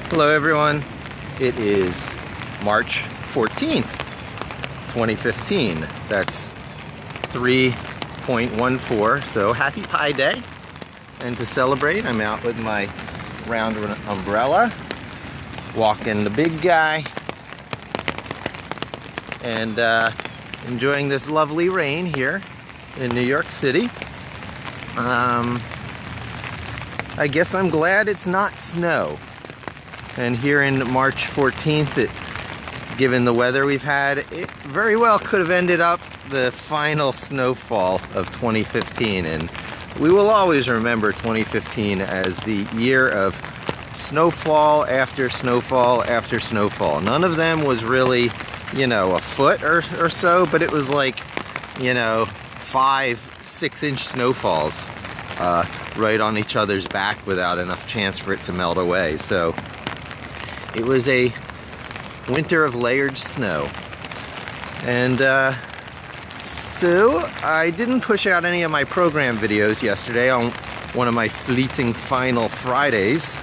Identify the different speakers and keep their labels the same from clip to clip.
Speaker 1: Hello everyone, it is March 14th, 2015. That's 3.14, so happy Pi Day. And to celebrate, I'm out with my round umbrella, walking the big guy, and enjoying this lovely rain here in New York City. I guess I'm glad it's not snow. And here in March 14th, given the weather we've had, it very well could have ended up the final snowfall of 2015. And we will always remember 2015 as the year of snowfall after snowfall after snowfall. None of them was really, a foot or so, but it was like, 5-6 inch snowfalls right on each other's back without enough chance for it to melt away. So it was a winter of layered snow. And so I didn't push out any of my program videos yesterday on one of my fleeting final Fridays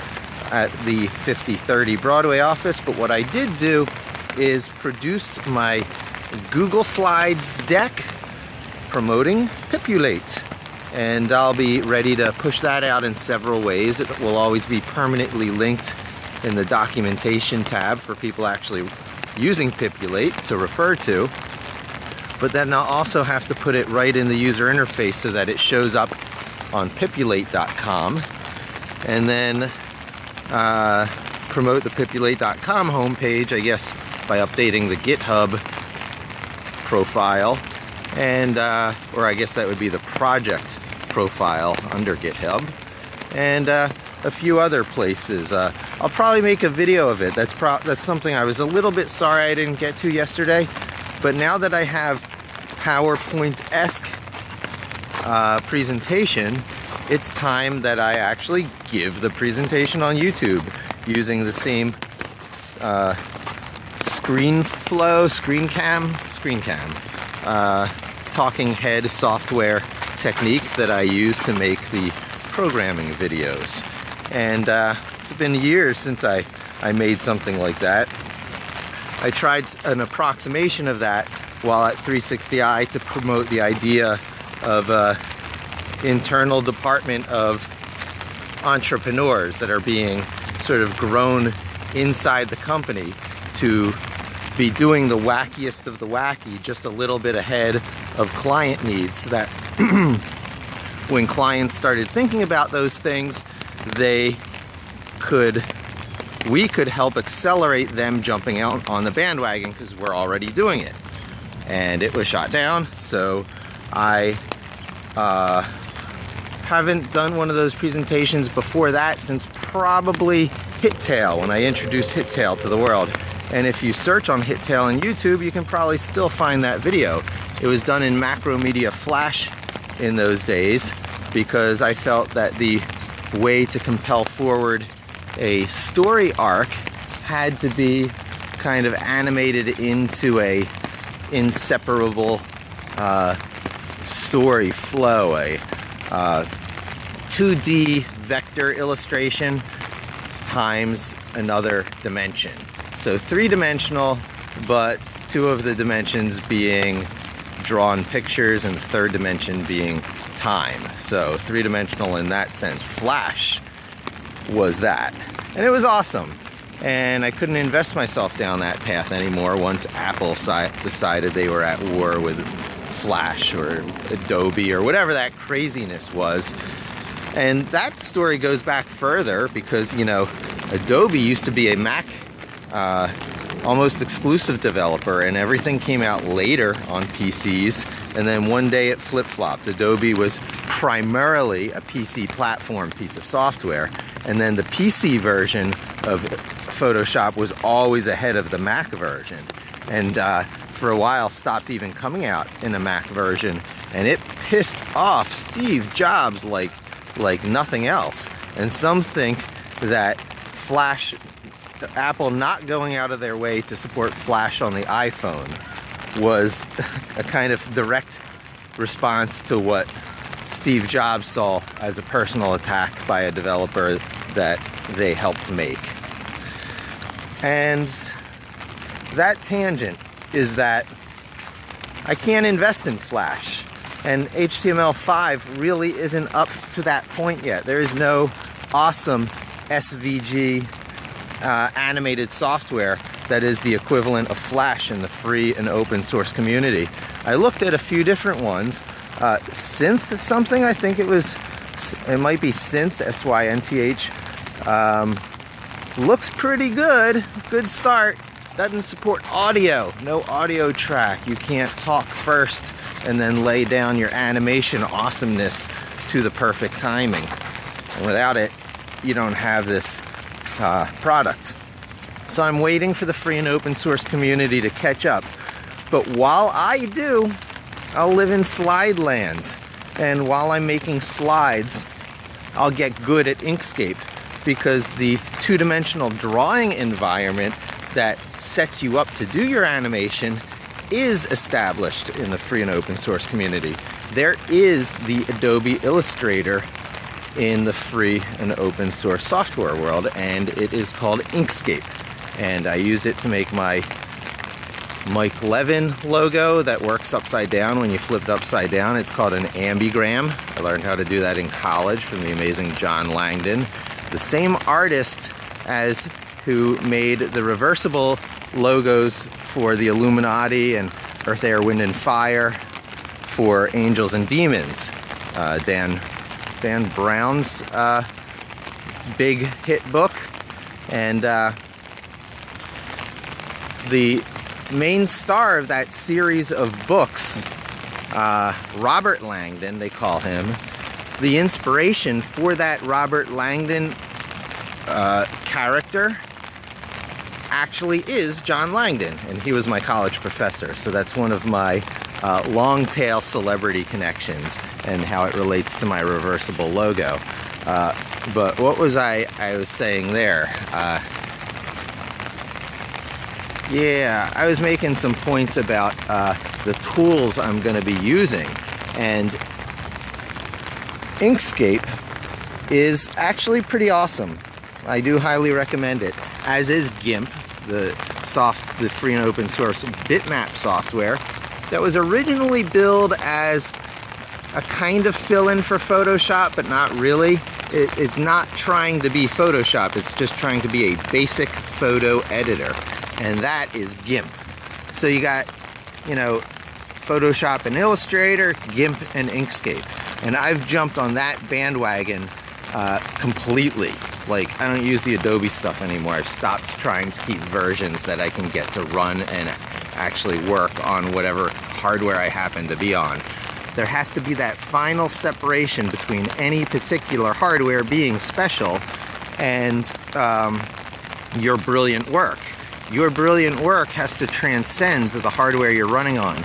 Speaker 1: at the 5030 Broadway office, but what I did do is produced my Google Slides deck promoting Pipulate. And I'll be ready to push that out in several ways. It will always be permanently linked in the documentation tab for people actually using Pipulate to refer to. But then I'll also have to put it right in the user interface so that it shows up on Pipulate.com. And then promote the Pipulate.com homepage, I guess, by updating the GitHub profile. And, or I guess that would be the project profile under GitHub. And a few other places. I'll probably make a video of it. That's something I was a little bit sorry I didn't get to yesterday. But now that I have PowerPoint-esque presentation, it's time that I actually give the presentation on YouTube using the same screen cam, talking head software technique that I use to make the programming videos. And it's been years since I made something like that. I tried an approximation of that while at 360i to promote the idea of internal department of entrepreneurs that are being sort of grown inside the company to be doing the wackiest of the wacky just a little bit ahead of client needs, so that when clients started thinking about those things, we could help accelerate them jumping out on the bandwagon because we're already doing it. And it was shot down, so I haven't done one of those presentations before that since probably HitTail, when I introduced HitTail to the world. And if you search on HitTail on YouTube, you can probably still find that video. It was done in Macromedia Flash in those days because I felt that the way to compel forward a story arc had to be kind of animated into a inseparable story flow, a 2D vector illustration times another dimension. So three-dimensional, but two of the dimensions being drawn pictures and the third dimension being time. So three-dimensional in that sense. Flash was that. And it was awesome. And I couldn't invest myself down that path anymore once Apple decided they were at war with Flash or Adobe or whatever that craziness was. And that story goes back further because, Adobe used to be a Mac almost exclusive developer, and everything came out later on PCs, and then one day it flip-flopped. Adobe was primarily a PC platform piece of software, and then the PC version of Photoshop was always ahead of the Mac version, and for a while stopped even coming out in a Mac version, and it pissed off Steve Jobs like nothing else. And some think that Apple not going out of their way to support Flash on the iPhone was a kind of direct response to what Steve Jobs saw as a personal attack by a developer that they helped make. And that tangent is that I can't invest in Flash, and HTML5 really isn't up to that point yet. There is no awesome SVG animated software that is the equivalent of Flash in the free and open source community. I looked at a few different ones. Synth something, I think it might be Synth, S-Y-N-T-H. Looks pretty good, good start. Doesn't support audio, no audio track. You can't talk first and then lay down your animation awesomeness to the perfect timing. And without it, you don't have this product. So I'm waiting for the free and open source community to catch up. But while I do, I'll live in slide land. And while I'm making slides, I'll get good at Inkscape, because the two-dimensional drawing environment that sets you up to do your animation is established in the free and open source community. There is the Adobe Illustrator in the free and open source software world, and it is called Inkscape. And I used it to make my Mike Levin logo that works upside down when you flip it upside down. It's called an ambigram. I learned how to do that in college from the amazing John Langdon, the same artist as who made the reversible logos for the Illuminati and Earth, Air, Wind, and Fire for Angels and Demons. Dan Brown's big hit book. And the main star of that series of books, Robert Langdon, they call him, the inspiration for that Robert Langdon character actually is John Langdon, and he was my college professor. So that's one of my long tail celebrity connections and how it relates to my reversible logo. But what was I was saying there? Yeah, I was making some points about the tools I'm going to be using, and Inkscape is actually pretty awesome. I do highly recommend it, as is GIMP, the free and open source bitmap software that was originally billed as a kind of fill-in for Photoshop, but not really. It's not trying to be Photoshop, it's just trying to be a basic photo editor, and that is GIMP. So you got, you know, Photoshop and Illustrator, GIMP and Inkscape, and I've jumped on that bandwagon completely. Like, I don't use the Adobe stuff anymore. I've stopped trying to keep versions that I can get to run and actually work on whatever hardware I happen to be on. There has to be that final separation between any particular hardware being special and your brilliant work. Your brilliant work has to transcend the hardware you're running on,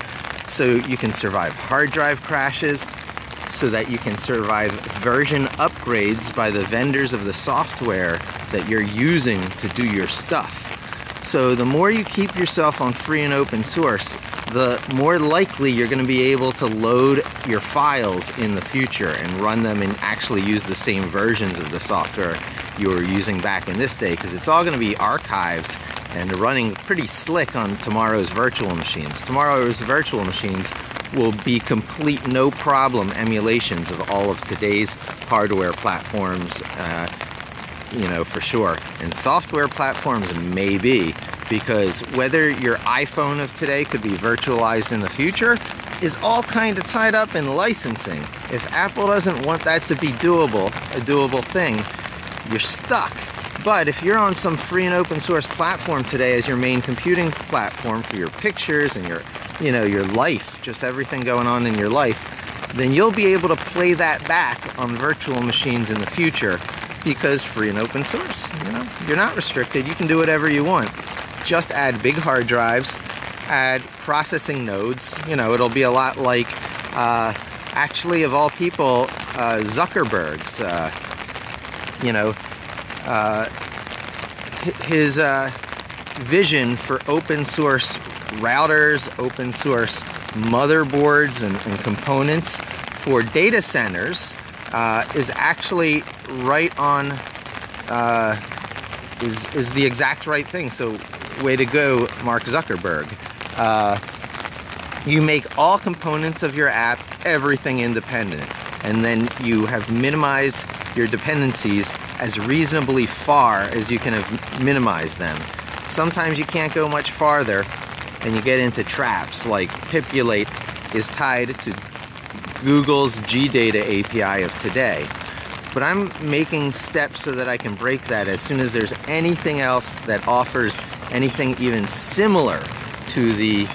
Speaker 1: so you can survive hard drive crashes, so that you can survive version upgrades by the vendors of the software that you're using to do your stuff. So the more you keep yourself on free and open source, the more likely you're going to be able to load your files in the future and run them and actually use the same versions of the software you were using back in this day, because it's all going to be archived and running pretty slick on tomorrow's virtual machines. Tomorrow's virtual machines will be complete no problem emulations of all of today's hardware platforms, you know, for sure. And software platforms maybe, because whether your iPhone of today could be virtualized in the future is all kind of tied up in licensing. If Apple doesn't want that to be doable, a doable thing, you're stuck. But if you're on some free and open source platform today as your main computing platform for your pictures and your, you know, your life, just everything going on in your life, then you'll be able to play that back on virtual machines in the future, because free and open source, you know, you're not restricted. You can do whatever you want. Just add big hard drives, add processing nodes. You know, it'll be a lot like, actually, of all people, Zuckerberg's, you know, his vision for open source routers, open source motherboards and components for data centers is actually right on is the exact right thing. So way to go, Mark Zuckerberg. You make all components of your app everything independent, and then you have minimized your dependencies as reasonably far as you can have minimized them. Sometimes you can't go much farther and you get into traps, like Pipulate is tied to Google's GData API of today. But I'm making steps so that I can break that as soon as there's anything else that offers anything even similar to the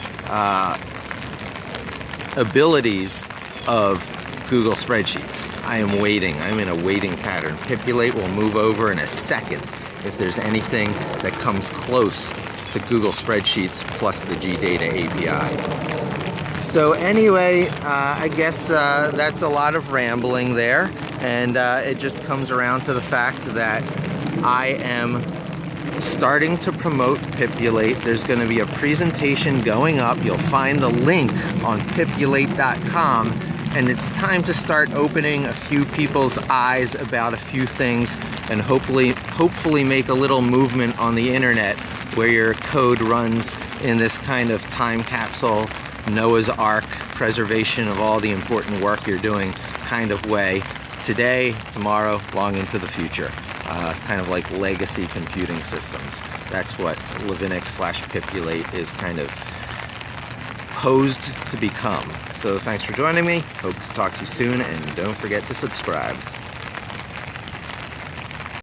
Speaker 1: abilities of Google Spreadsheets. I am waiting. I'm in a waiting pattern. Pipulate will move over in a second if there's anything that comes close to Google Spreadsheets plus the GData API. So anyway, I guess that's a lot of rambling there, and it just comes around to the fact that I am starting to promote Pipulate. There's going to be a presentation going up. You'll find the link on pipulate.com, and it's time to start opening a few people's eyes about a few things, and hopefully make a little movement on the internet where your code runs in this kind of time capsule, Noah's Ark, preservation of all the important work you're doing kind of way, today, tomorrow, long into the future. Kind of like legacy computing systems. That's what Levinik/Pipulate is kind of posed to become. So thanks for joining me. Hope to talk to you soon, and don't forget to subscribe.